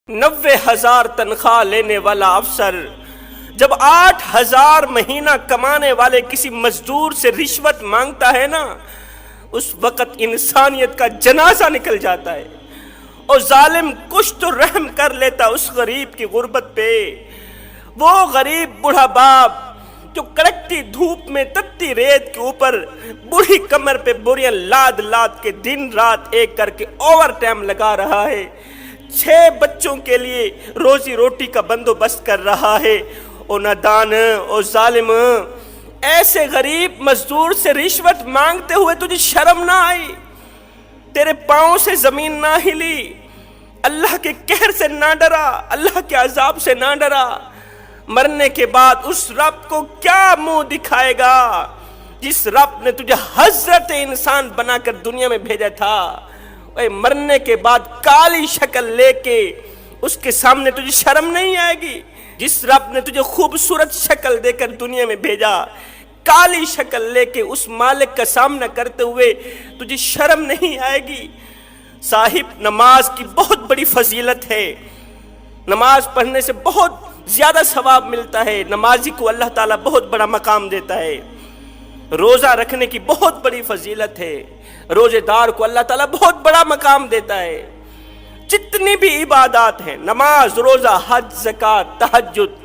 90,000 تنخواہ لینے والا افسر جب 8,000 مہینہ کمانے والے کسی مزدور سے رشوت مانگتا ہے نا، اس وقت انسانیت کا جنازہ نکل جاتا ہے، اور ظالم کچھ تو رحم کر لیتا اس غریب کی غربت پہ۔ وہ غریب بوڑھا باپ جو کڑکتی دھوپ میں تتی ریت کے اوپر بوڑھی کمر پہ بوریاں لاد لاد کے دن رات ایک کر کے اوور ٹائم لگا رہا ہے، 6 بچوں کے لیے روزی روٹی کا بندوبست کر رہا ہے، او نادان او ظالم، ایسے غریب مزدور سے رشوت مانگتے ہوئے تجھے شرم نہ آئی؟ تیرے پاؤں سے زمین نہ ہلی؟ اللہ کے قہر سے نہ ڈرا؟ اللہ کے عذاب سے نہ ڈرا؟ مرنے کے بعد اس رب کو کیا منہ دکھائے گا جس رب نے تجھے حضرت انسان بنا کر دنیا میں بھیجا تھا؟ اے مرنے کے بعد کالی شکل لے کے اس کے سامنے تجھے شرم نہیں آئے گی؟ جس رب نے تجھے خوبصورت شکل دے کر دنیا میں بھیجا، کالی شکل لے کے اس مالک کا سامنا کرتے ہوئے تجھے شرم نہیں آئے گی؟ صاحب، نماز کی بہت بڑی فضیلت ہے، نماز پڑھنے سے بہت زیادہ ثواب ملتا ہے، نمازی کو اللہ تعالیٰ بہت بڑا مقام دیتا ہے۔ روزہ رکھنے کی بہت بڑی فضیلت ہے، روزے دار کو اللہ تعالیٰ بہت بڑا مقام دیتا ہے۔ جتنی بھی عبادات ہیں، نماز، روزہ، حج، زکوٰۃ، تہجد،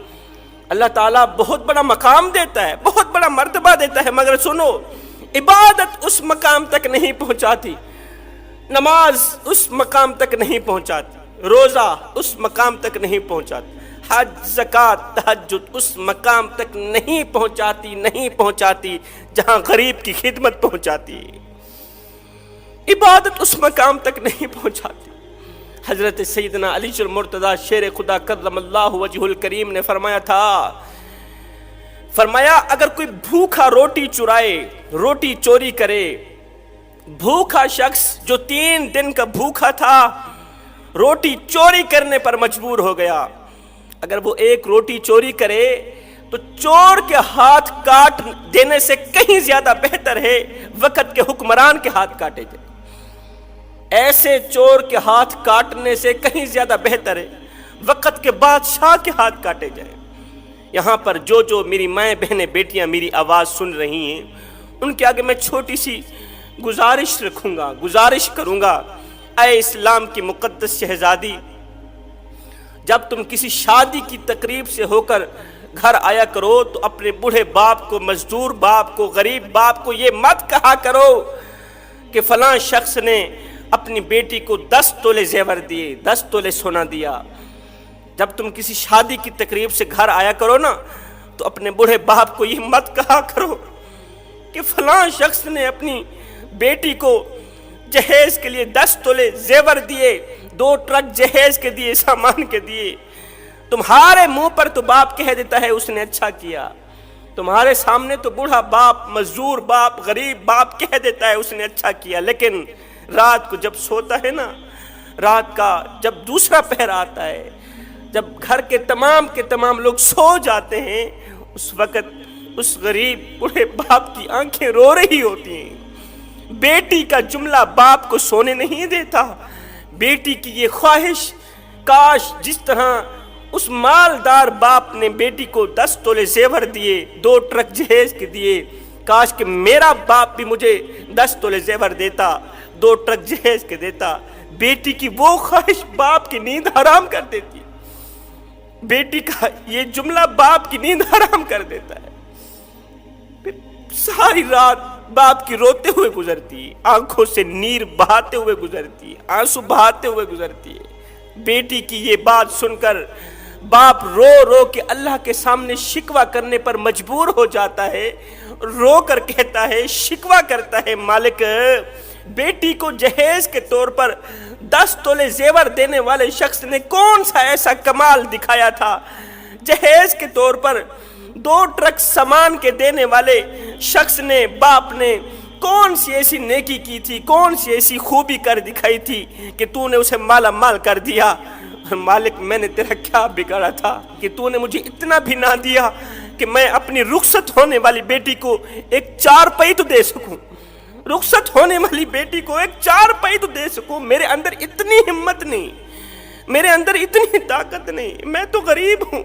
اللہ تعالیٰ بہت بڑا مقام دیتا ہے، بہت بڑا مرتبہ دیتا ہے، مگر سنو، عبادت اس مقام تک نہیں پہنچاتی، نماز اس مقام تک نہیں پہنچاتی، روزہ اس مقام تک نہیں پہنچاتی، حج، زکوٰۃ، تہجد اس مقام تک نہیں پہنچاتی جہاں غریب کی خدمت پہنچاتی۔ عبادت اس مقام تک نہیں پہنچاتی۔ حضرت سیدنا علی المرتضیٰ شیر خدا کرم اللہ وجہ الکریم نے فرمایا تھا، فرمایا اگر کوئی بھوکا روٹی چرائے، روٹی چوری کرے، بھوکا شخص جو 3 دن کا بھوکا تھا روٹی چوری کرنے پر مجبور ہو گیا، اگر وہ ایک روٹی چوری کرے تو چور کے ہاتھ کاٹ دینے سے کہیں زیادہ بہتر ہے وقت کے حکمران کے ہاتھ کاٹے جائے۔ ایسے چور کے ہاتھ کاٹنے سے کہیں زیادہ بہتر ہے وقت کے بادشاہ کے ہاتھ کاٹے جائے۔ یہاں پر جو میری مائیں بہنیں بیٹیاں میری آواز سن رہی ہیں، ان کے آگے میں چھوٹی سی گزارش رکھوں گا، گزارش کروں گا، اے اسلام کی مقدس شہزادی، جب تم کسی شادی کی تقریب سے ہو کر گھر آیا کرو تو اپنے بوڑھے باپ کو، مزدور باپ کو، غریب باپ کو یہ مت کہا کرو کہ فلاں شخص نے اپنی بیٹی کو 10 تولے زیور دیے، 10 تولے سونا دیا۔ جب تم کسی شادی کی تقریب سے گھر آیا کرو نا تو اپنے بوڑھے باپ کو یہ مت کہا کرو کہ فلاں شخص نے اپنی بیٹی کو جہیز کے لیے 10 تولے زیور دیے، 2 ٹرک جہیز کے دیے، سامان کے دیے۔ تمہارے منہ پر تو باپ کہہ دیتا ہے اس نے اچھا کیا، تمہارے سامنے تو بوڑھا باپ، مزدور باپ، غریب باپ کہہ دیتا ہے اس نے اچھا کیا، لیکن رات کو جب سوتا ہے نا، رات کا جب دوسرا پہر آتا ہے، جب گھر کے تمام لوگ سو جاتے ہیں، اس وقت اس غریب بوڑھے باپ کی آنکھیں رو رہی ہوتی ہیں۔ بیٹی کا جملہ باپ کو سونے نہیں دیتا، بیٹی کی یہ خواہش، کاش جس طرح اس مالدار باپ نے بیٹی کو 10 تولے زیور دیے، 2 ٹرک جہیز کے دیے، کاش کہ میرا باپ بھی مجھے 10 تولے زیور دیتا، 2 ٹرک جہیز کے دیتا۔ بیٹی کی وہ خواہش باپ کی نیند حرام کر دیتی، بیٹی کا یہ جملہ باپ کی نیند حرام کر دیتا ہے۔ پھر ساری رات باپ کی روتے ہوئے گزرتی ہے، آنکھوں سے نیر بہاتے ہوئے گزرتی ہے، آنسو بہاتے ہوئے گزرتی ہے۔ بیٹی کی یہ بات سن کر باپ رو رو کے اللہ کے سامنے شکوہ کرنے پر مجبور ہو جاتا ہے، رو کر کہتا ہے، شکوہ کرتا ہے، مالک، بیٹی کو جہیز کے طور پر 10 تولے زیور دینے والے شخص نے کون سا ایسا کمال دکھایا تھا؟ جہیز کے طور پر 2 ٹرک سامان کے دینے والے شخص نے، باپ نے کون سی ایسی نیکی کی تھی، کون سی ایسی خوبی کر دکھائی تھی کہ تو نے اسے مالا مال کر دیا؟ مالک، میں نے تیرا کیا بگاڑا تھا کہ تو نے مجھے اتنا بھی نہ دیا کہ میں اپنی رخصت ہونے والی بیٹی کو ایک 4 پئی تو دے سکوں، رخصت ہونے والی بیٹی کو ایک 4 پئی تو دے سکوں؟ میرے اندر اتنی ہمت نہیں، میرے اندر اتنی طاقت نہیں، میں تو غریب ہوں۔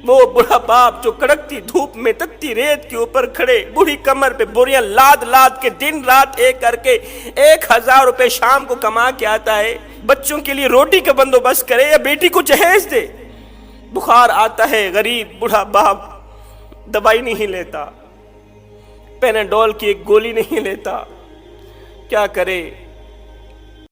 وہ بڑھا باپ جو کڑکتی دھوپ میں تتی ریت کے اوپر کھڑے، بوڑھی کمر پہ بوریاں لاد لاد کے دن رات ایک کر کے 1000 روپے شام کو کما کے آتا ہے، بچوں کے لیے روٹی کا بندوبست کرے یا بیٹی کو جہیز دے۔ بخار آتا ہے، غریب بوڑھا باپ دوائی نہیں لیتا، پیناڈول کی ایک گولی نہیں لیتا، کیا کرے؟